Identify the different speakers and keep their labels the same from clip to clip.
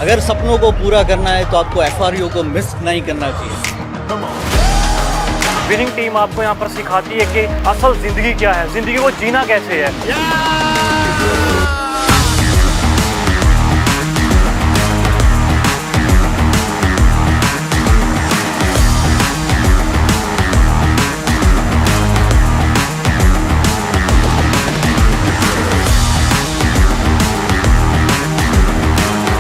Speaker 1: अगर सपनों को पूरा करना है तो आपको FRU को मिस नहीं करना चाहिए।
Speaker 2: विनिंग टीम आपको यहाँ पर सिखाती है कि असल जिंदगी क्या है, जिंदगी को जीना कैसे है।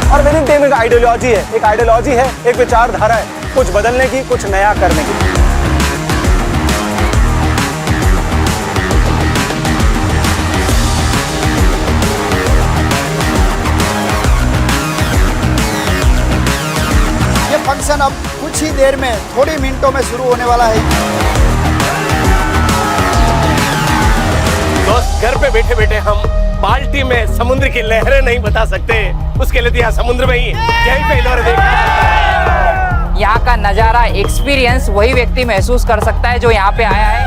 Speaker 3: और विनिंग टीम एक आइडियोलॉजी है, एक विचारधारा है, कुछ बदलने की, कुछ नया करने की।
Speaker 4: ये फंक्शन अब कुछ ही देर में, थोड़ी मिनटों में शुरू होने वाला है।
Speaker 5: दोस्त, घर पे बैठे बैठे हम बाल्टी में समुद्र की लहरें नहीं बता सकते, उसके लिए यहाँ समुद्र में ही यही पहले देखा।
Speaker 6: यहाँ का नजारा, एक्सपीरियंस वही व्यक्ति महसूस कर सकता है जो यहाँ पे आया है।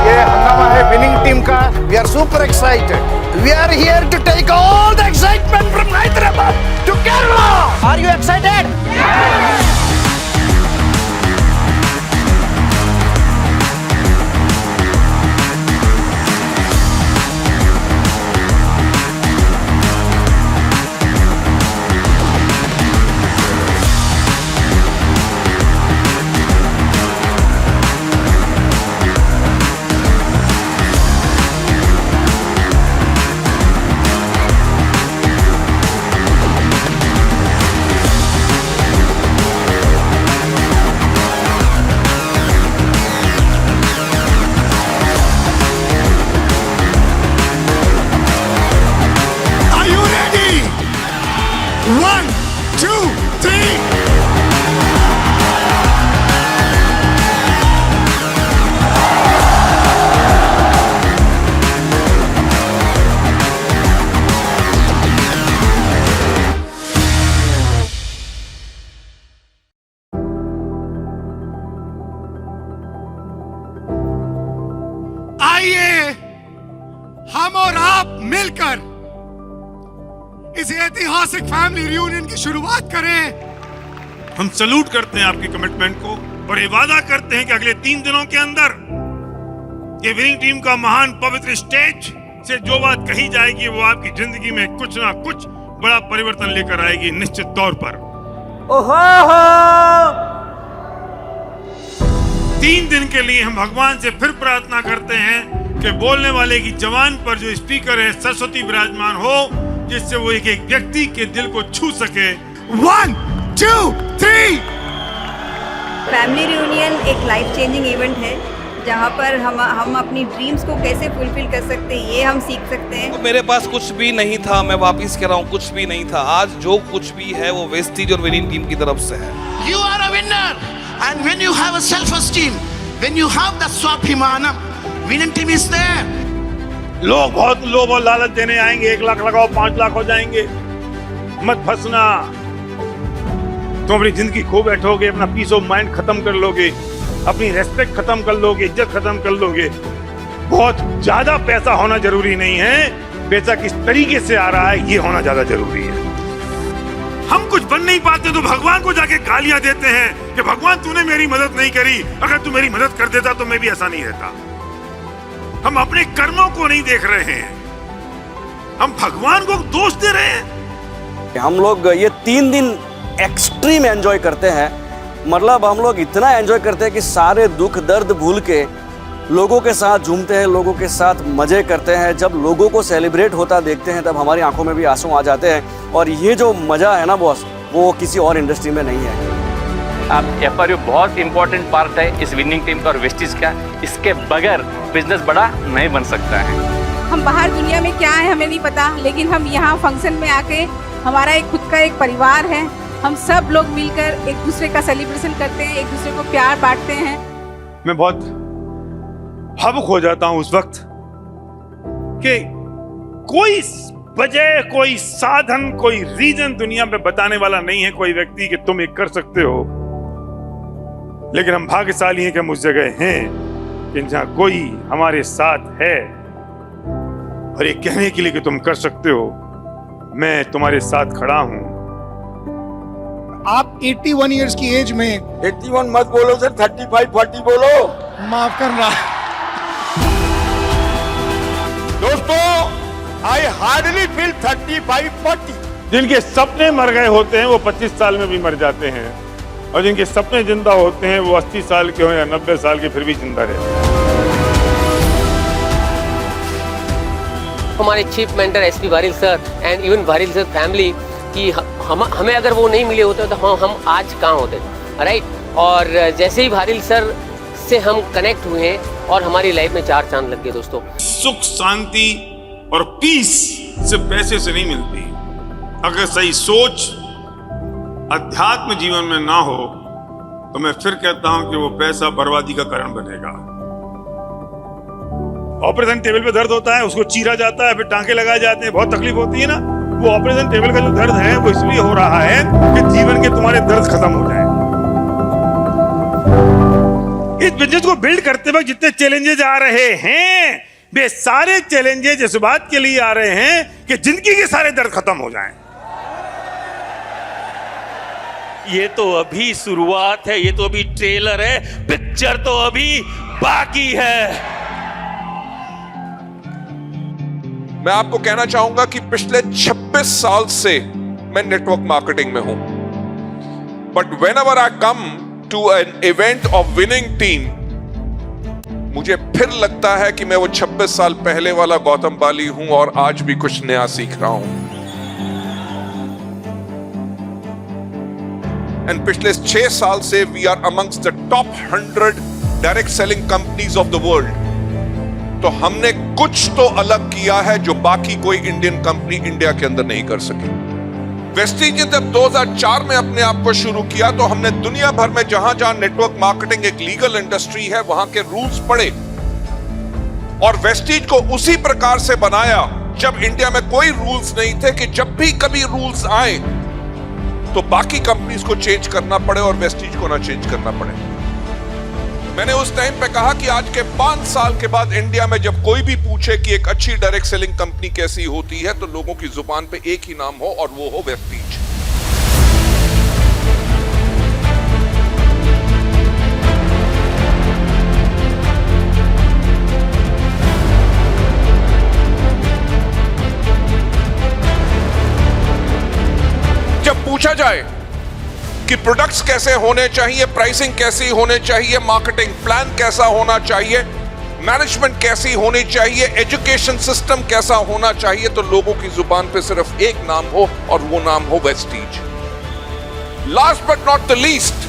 Speaker 5: ये हंगामा है विनिंग टीम का। We are super excited. We are here to take all the excitement from Hyderabad to Kerala.
Speaker 6: Are you excited?
Speaker 7: हम और आप मिलकर इस ऐतिहासिक फैमिली रियूनियन की शुरुआत करें।
Speaker 8: हम सलूट करते हैं आपकी कमिटमेंट को और ये वादा करते हैं कि अगले 3 दिनों के अंदर ये विनिंग टीम का महान पवित्र स्टेज से जो बात कही जाएगी वो आपकी जिंदगी में कुछ ना कुछ बड़ा परिवर्तन लेकर आएगी, निश्चित तौर पर।
Speaker 3: ओहो
Speaker 8: 3 दिन के लिए हम भगवान से फिर प्रार्थना करते हैं कि बोलने वाले की जबान पर जो स्पीकर है सरस्वती विराजमान हो, जिससे वो एक एक व्यक्ति के दिल को छू सके।
Speaker 7: 1 2 3।
Speaker 9: फैमिली रियूनियन एक लाइफ चेंजिंग इवेंट है जहाँ पर हम अपनी ड्रीम्स को कैसे फुलफिल कर सकते हैं ये हम सीख सकते हैं।
Speaker 10: मेरे पास कुछ भी नहीं था, मैं वापिस कह रहा हूँ, कुछ भी नहीं था। आज जो कुछ भी है वो वेस्टीज और विनिंग टीम की तरफ से है।
Speaker 11: You are a winner, and when you have a self-esteem, when you have the स्वाभिमान, विनिंग टीम इज देयर।
Speaker 8: लोग बहुत लोभ और लालच देने आएंगे, 1 लाख लगाओ 5 लाख हो जाएंगे। मत फंसना, तुम अपनी जिंदगी खो बैठोगे, अपना पीस ऑफ माइंड खत्म कर लोगे, अपनी रेस्पेक्ट खत्म कर लोगे, इज्जत खत्म कर लोगे। बहुत ज्यादा पैसा होना जरूरी नहीं है, पैसा किस तरीके से आ रहा है ये होना ज्यादा जरूरी है। हम कुछ बन नहीं पाते तो भगवान को जाके गालियां देते हैं कि भगवान तूने मेरी मदद नहीं करी, अगर तू मेरी मदद कर देता तो मैं भी ऐसा नहीं रहता। हम अपने कर्मों को नहीं देख रहे हैं, हम भगवान को दोष दे रहे हैं।
Speaker 3: हम लोग ये 3 दिन एक्सट्रीम एंजॉय करते हैं, मतलब हम लोग इतना एंजॉय करते हैं कि सारे दुख दर्द भूल के लोगों के साथ झूमते हैं, लोगों के साथ मजे करते हैं। जब लोगों को सेलिब्रेट होता देखते हैं तब हमारी आंखों में भी आंसू आ जाते हैं। और ये जो मजा है ना बॉस, वो किसी और इंडस्ट्री में नहीं है।
Speaker 2: अब FRU बहुत इंपॉर्टेंट पार्ट है इस विनिंग टीम का और वेस्टीज का। इसके बगैर बिजनेस बड़ा नहीं बन सकता है।
Speaker 9: हम बाहर दुनिया में क्या है हमें नहीं पता, लेकिन हम यहाँ फंक्शन में आके हमारा एक खुद का एक परिवार है। हम सब लोग मिलकर एक दूसरे का सेलिब्रेशन करते हैं, एक दूसरे को प्यार बांटते हैं।
Speaker 8: मैं बहुत भावुक हो जाता हूं उस वक्त कि कोई वजह, कोई साधन, कोई रीजन दुनिया में बताने वाला नहीं है कोई व्यक्ति कि तुम ये कर सकते हो। लेकिन हम भाग्यशाली हैं कि हम उस जगह हैं कि जहां कोई हमारे साथ है और ये कहने के लिए कि तुम कर सकते हो, मैं तुम्हारे साथ खड़ा हूं।
Speaker 4: आप 81 इयर्स की एज में
Speaker 3: 81 मत बोलो सर, 35-40 बोलो।
Speaker 4: माफ करना
Speaker 5: दोस्तों, आई हार्डली फील 35-40।
Speaker 8: जिनके सपने मर गए होते हैं वो 25 साल में भी मर जाते हैं, और जिनके सपने जिंदा होते हैं वो 80 साल के हो या 90 साल के फिर भी जिंदा रहते हैं।
Speaker 12: हमारे chief mentor SP Waril sir and even Waril sir family कि हमें अगर वो नहीं मिले होते तो हम आज कहाँ होते, राइट। और जैसे ही वारिल सर से हम कनेक्ट हुए हैं और हमारी लाइफ में 4 चांद लग गए दोस्तों।
Speaker 8: सुख, शांति और पीस सिर्फ पैसे से नहीं मिलती। अगर सही सोच अध्यात्म जीवन में ना हो तो मैं फिर कहता हूं कि वो पैसा बर्बादी का कारण बनेगा। ऑपरेशन टेबल पे दर्द होता है, उसको चीरा जाता है, फिर टांके लगाए जाते हैं, बहुत तकलीफ होती है ना। वो ऑपरेशन टेबल का जो दर्द है वो इसलिए हो रहा है कि जीवन के तुम्हारे दर्द खत्म हो जाए। इस बिजनेस को बिल्ड करते वक्त जितने चैलेंजेस आ रहे हैं, वे सारे चैलेंजेस इस बात के लिए आ रहे हैं कि जिंदगी के सारे दर्द खत्म हो जाएं।
Speaker 5: ये तो अभी शुरुआत है, ये तो अभी ट्रेलर है, पिक्चर तो अभी बाकी है।
Speaker 10: मैं आपको कहना चाहूंगा कि पिछले 26 साल से मैं नेटवर्क मार्केटिंग में हूं, but whenever I come to an event of winning team, मुझे फिर लगता है कि मैं वो 26 साल पहले वाला गौतम बाली हूं और आज भी कुछ नया सीख रहा हूं। एंड पिछले 6 साल से we are amongst the top 100 direct selling companies of the world. तो हमने कुछ तो अलग किया है जो बाकी कोई इंडियन कंपनी इंडिया के अंदर नहीं कर सकी। वेस्टीज ने जब 2004 में अपने आप को शुरू किया तो हमने दुनिया भर में जहां जहां नेटवर्क मार्केटिंग एक लीगल इंडस्ट्री है वहां के रूल्स पढ़े और वेस्टीज को उसी प्रकार से बनाया जब इंडिया में कोई रूल्स नहीं थे कि जब भी कभी रूल्स आए तो बाकी कंपनीज को चेंज करना पड़े और वेस्टीज को ना चेंज करना पड़े। मैंने उस टाइम पे कहा कि आज के 5 साल के बाद इंडिया में जब कोई भी पूछे कि एक अच्छी डायरेक्ट सेलिंग कंपनी कैसी होती है तो लोगों की जुबान पे एक ही नाम हो और वो हो वेस्टीज। जब पूछा जाए कि प्रोडक्ट्स कैसे होने चाहिए, प्राइसिंग कैसी होने चाहिए, मार्केटिंग प्लान कैसा होना चाहिए, मैनेजमेंट कैसी होनी चाहिए, एजुकेशन सिस्टम कैसा होना चाहिए, तो लोगों की जुबान पे सिर्फ एक नाम हो और वो नाम हो Vestige. Last but not the least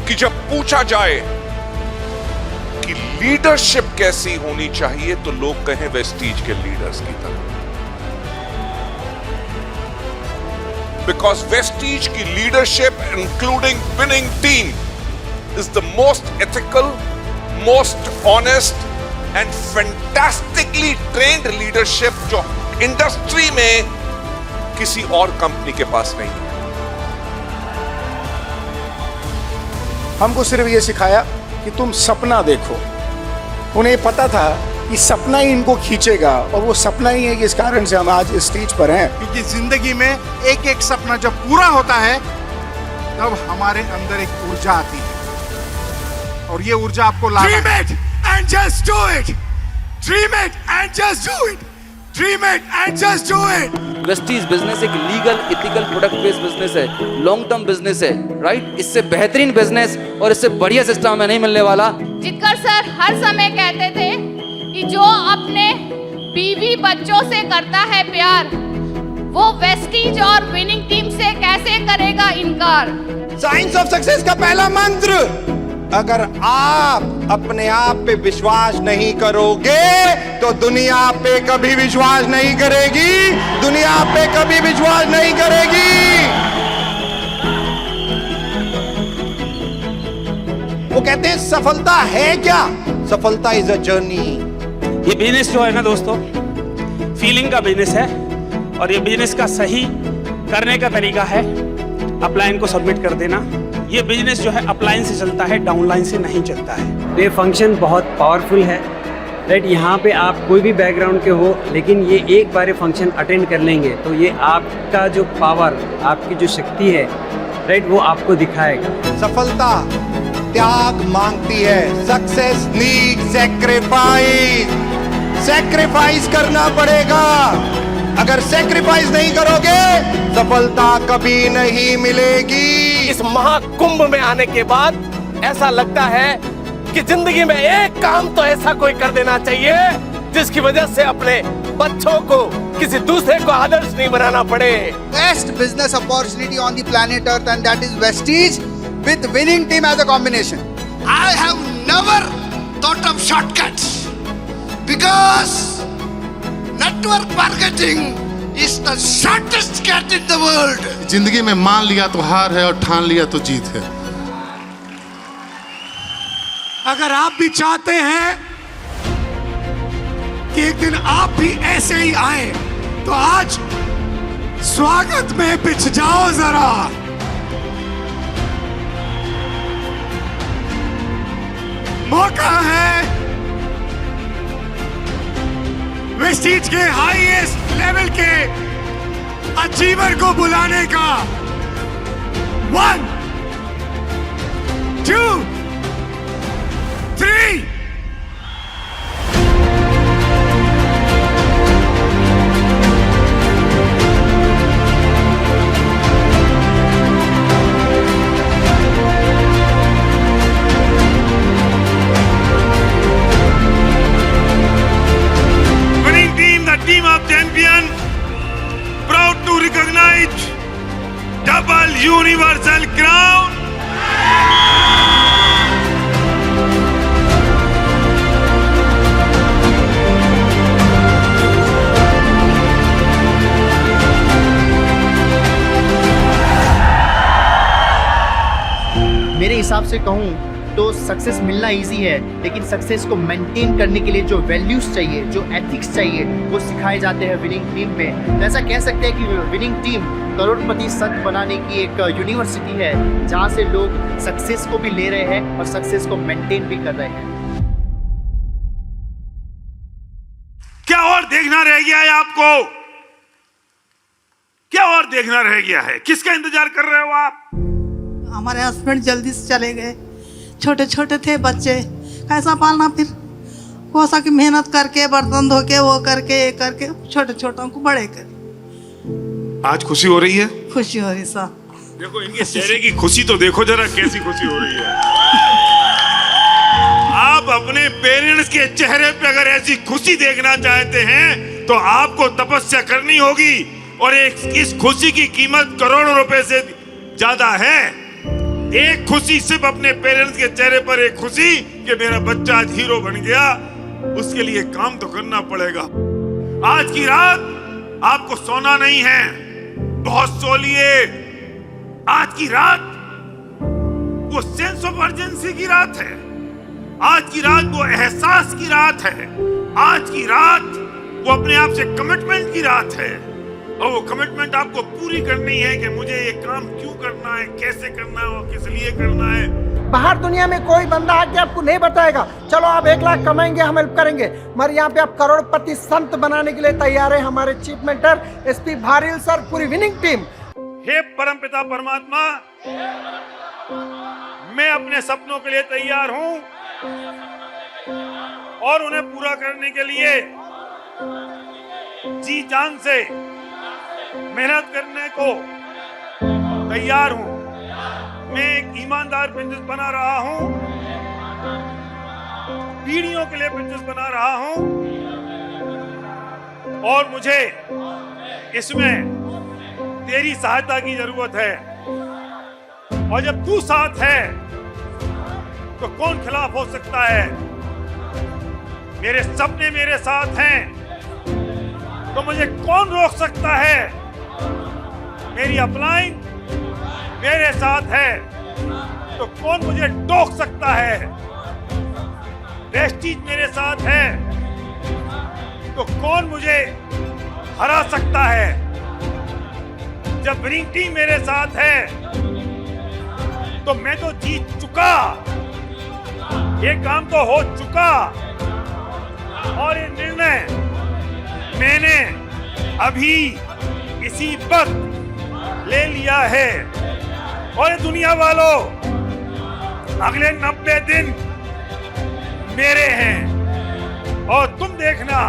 Speaker 10: कि जब पूछा जाए कि लीडरशिप कैसी होनी चाहिए तो लोग कहें वेस्टीज के लीडर्स की तरह। Because Vestige की leadership, including winning team, is the most ethical, most honest and fantastically trained leadership जो इंडस्ट्री में किसी और कंपनी के पास नहीं है।
Speaker 4: हमको सिर्फ ये सिखाया कि तुम सपना देखो। उन्हें पता था कि सपना ही इनको खींचेगा और वो सपना ही है कि इस कारण से हम आज इस स्टेज पर हैं। क्योंकि जिंदगी में एक एक सपना जब पूरा होता है तब हमारे अंदर एक ऊर्जा आती है और ये ऊर्जा आपको
Speaker 7: Dream it and just do it. Dream it and just do it. Dream it and just do it.
Speaker 1: Vestige business एक legal ethical product based business है, लॉन्ग टर्म बिजनेस है, राइट। इससे बेहतरीन बिजनेस और इससे बढ़िया सिस्टम हमें नहीं मिलने वाला।
Speaker 9: जितकर सर हर समय कहते थे कि जो अपने बीवी बच्चों से करता है प्यार वो वेस्टीज और विनिंग टीम से कैसे करेगा इनकार।
Speaker 5: साइंस ऑफ सक्सेस का पहला मंत्र, अगर आप अपने आप पे विश्वास नहीं करोगे तो दुनिया पे कभी विश्वास नहीं करेगी, दुनिया पे कभी विश्वास नहीं करेगी। वो कहते हैं सफलता है क्या? सफलता इज अ जर्नी।
Speaker 13: ये बिजनेस जो है ना दोस्तों, फीलिंग का बिजनेस है और ये बिजनेस का सही करने का तरीका है अपलाइन को सबमिट कर देना। ये बिजनेस जो है अपलाइन से चलता है, डाउनलाइन से नहीं चलता है।
Speaker 14: ये फंक्शन बहुत पावरफुल है राइट। यहाँ पे आप कोई भी बैकग्राउंड के हो, लेकिन ये एक बार फंक्शन अटेंड कर लेंगे तो ये आपका जो पावर, आपकी जो शक्ति है, राइट, वो आपको दिखाएगा।
Speaker 5: सफलता त्याग मांगती है। Success need sacrifice. सैक्रिफाइस करना पड़ेगा। अगर सैक्रिफाइस नहीं करोगे सफलता कभी नहीं मिलेगी।
Speaker 11: इस महाकुंभ में आने के बाद ऐसा लगता है कि जिंदगी में एक काम तो ऐसा कोई कर देना चाहिए जिसकी वजह से अपने बच्चों को किसी दूसरे को आदर्श नहीं बनाना पड़े।
Speaker 15: Best business opportunity on the planet Earth, and that is Vestige with winning team as a combination.
Speaker 11: I have never thought of shortcuts because network marketing is the shortest cut in the world.
Speaker 16: जिंदगी में मान लिया तो हार है और ठान लिया तो जीत है।
Speaker 7: अगर आप भी चाहते हैं कि एक दिन आप भी ऐसे ही आए तो आज स्वागत में पिछ जाओ जरा। मौका है वेस्टीज के हाईएस्ट लेवल के अचीवर को बुलाने का। 1 2 3
Speaker 8: Team of champion, proud to recognize double universal crown.
Speaker 15: मेरे हिसाब से कहूँ तो सक्सेस मिलना इजी है, लेकिन सक्सेस को मेंटेन करने के लिए जो वैल्यूज चाहिए, जो एथिक्स चाहिए, वो सिखाए जाते हैं विनिंग टीम में। तो ऐसा कह सकते हैं कि विनिंग टीम करोड़पति संत बनाने की एक यूनिवर्सिटी है, जहाँ से लोग सक्सेस को भी ले रहे हैं और सक्सेस को मेंटेन भी कर रहे हैं।
Speaker 8: क्या और देखना रह गया है आपको? क्या और देखना रह गया है? किसका इंतजार कर रहे हो आप?
Speaker 17: हमारे हस्बैंड जल्दी से चले गए, छोटे छोटे थे बच्चे, कैसा पालना फिर? हो सके मेहनत करके, बर्तन धो के, वो करके, ये करके, छोटे छोटों को बड़े कर।
Speaker 8: आज खुशी हो रही है?
Speaker 17: खुशी हो रही साहब।
Speaker 8: देखो इनके चेहरे की खुशी तो देखो जरा, कैसी खुशी हो रही है। आप अपने पेरेंट्स के चेहरे पे अगर ऐसी खुशी देखना चाहते हैं तो आपको तपस्या करनी होगी, और इस खुशी की कीमत करोड़ों रुपए से ज्यादा है। एक खुशी सिर्फ अपने पेरेंट्स के चेहरे पर, एक खुशी कि मेरा बच्चा आज हीरो बन गया, उसके लिए काम तो करना पड़ेगा। आज की रात आपको सोना नहीं है, बहुत सो लिए। आज की रात वो सेंस ऑफ अर्जेंसी की रात है, आज की रात वो एहसास की रात है, आज की रात वो अपने आप से कमिटमेंट की रात है। और वो कमिटमेंट आपको पूरी करनी है कि मुझे ये काम क्यों करना है, कैसे करना है और किस लिए करना है।
Speaker 18: बाहर दुनिया में कोई बंदा आके आपको नहीं बताएगा चलो आप 1 लाख कमाएंगे, हम हेल्प करेंगे, मगर यहाँ पे आप करोड़पति संत बनाने के लिए तैयार है। हमारे chief mentor SP Bharill sir, पूरी विनिंग टीम।
Speaker 8: हे परमपिता परमात्मा, मैं अपने सपनों के लिए तैयार हूं और उन्हें पूरा करने के लिए जी जान से मेहनत करने को तैयार हूं। मैं एक ईमानदार बिजनेस बना रहा हूं, पीढ़ियों के लिए बिजनेस बना रहा हूं, और मुझे इसमें तेरी सहायता की जरूरत है। और जब तू साथ है तो कौन खिलाफ हो सकता है? मेरे सपने मेरे साथ हैं तो मुझे कौन रोक सकता है? मेरी अपलाइन मेरे साथ है तो कौन मुझे टोक सकता है? वेस्टीज मेरे साथ है तो कौन मुझे हरा सकता है? जब विनिंग टीम मेरे साथ है तो मैं तो जीत चुका, ये काम तो हो चुका। और ये निर्णय मैंने अभी इसी वक्त ले लिया है। और ये दुनिया वालों, अगले 90 दिन मेरे हैं और तुम देखना,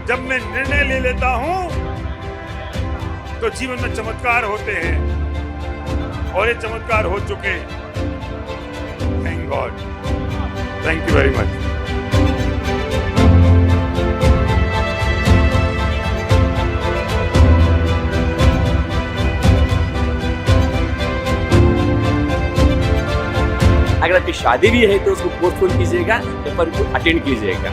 Speaker 8: जब मैं निर्णय ले लेता हूं तो जीवन में चमत्कार होते हैं और ये चमत्कार हो चुके। Thank God, thank you very much.
Speaker 19: अगर आपकी शादी भी है तो उसको पोस्टपोन कीजिएगा, पेपर को अटेंड कीजिएगा।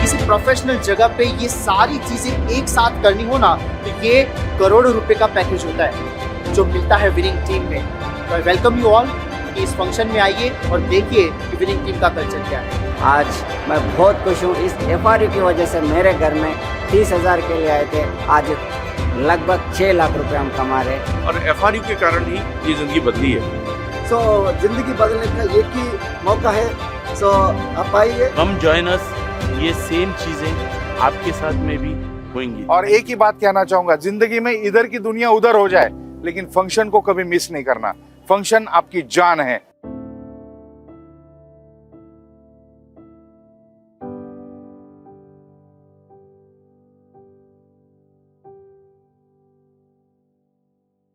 Speaker 15: किसी प्रोफेशनल जगह पे ये सारी चीजें एक साथ करनी हो ना, तो ये करोड़ों रुपए का पैकेज होता है जो मिलता है विनिंग टीम में। तो आई वेलकम यू ऑल कि इस फंक्शन में आइए और देखिए कि विनिंग टीम का कल्चर क्या है।
Speaker 20: आज मैं बहुत खुश हूँ। इस FRU की वजह से मेरे घर में 30,000 के लिए आए थे, आज लगभग 6 लाख रुपए हम कमा रहे हैं।
Speaker 21: और FRU के कारण ही ये जिंदगी बदली है।
Speaker 22: सो जिंदगी बदलने का एक ही मौका है। सो आप आइए,
Speaker 21: कम जॉइन अस, ये सेम चीजें आपके साथ में भी होंगी।
Speaker 5: और एक ही बात कहना चाहूंगा, जिंदगी में इधर की दुनिया उधर हो जाए, लेकिन फंक्शन को कभी मिस नहीं करना। फंक्शन आपकी जान है।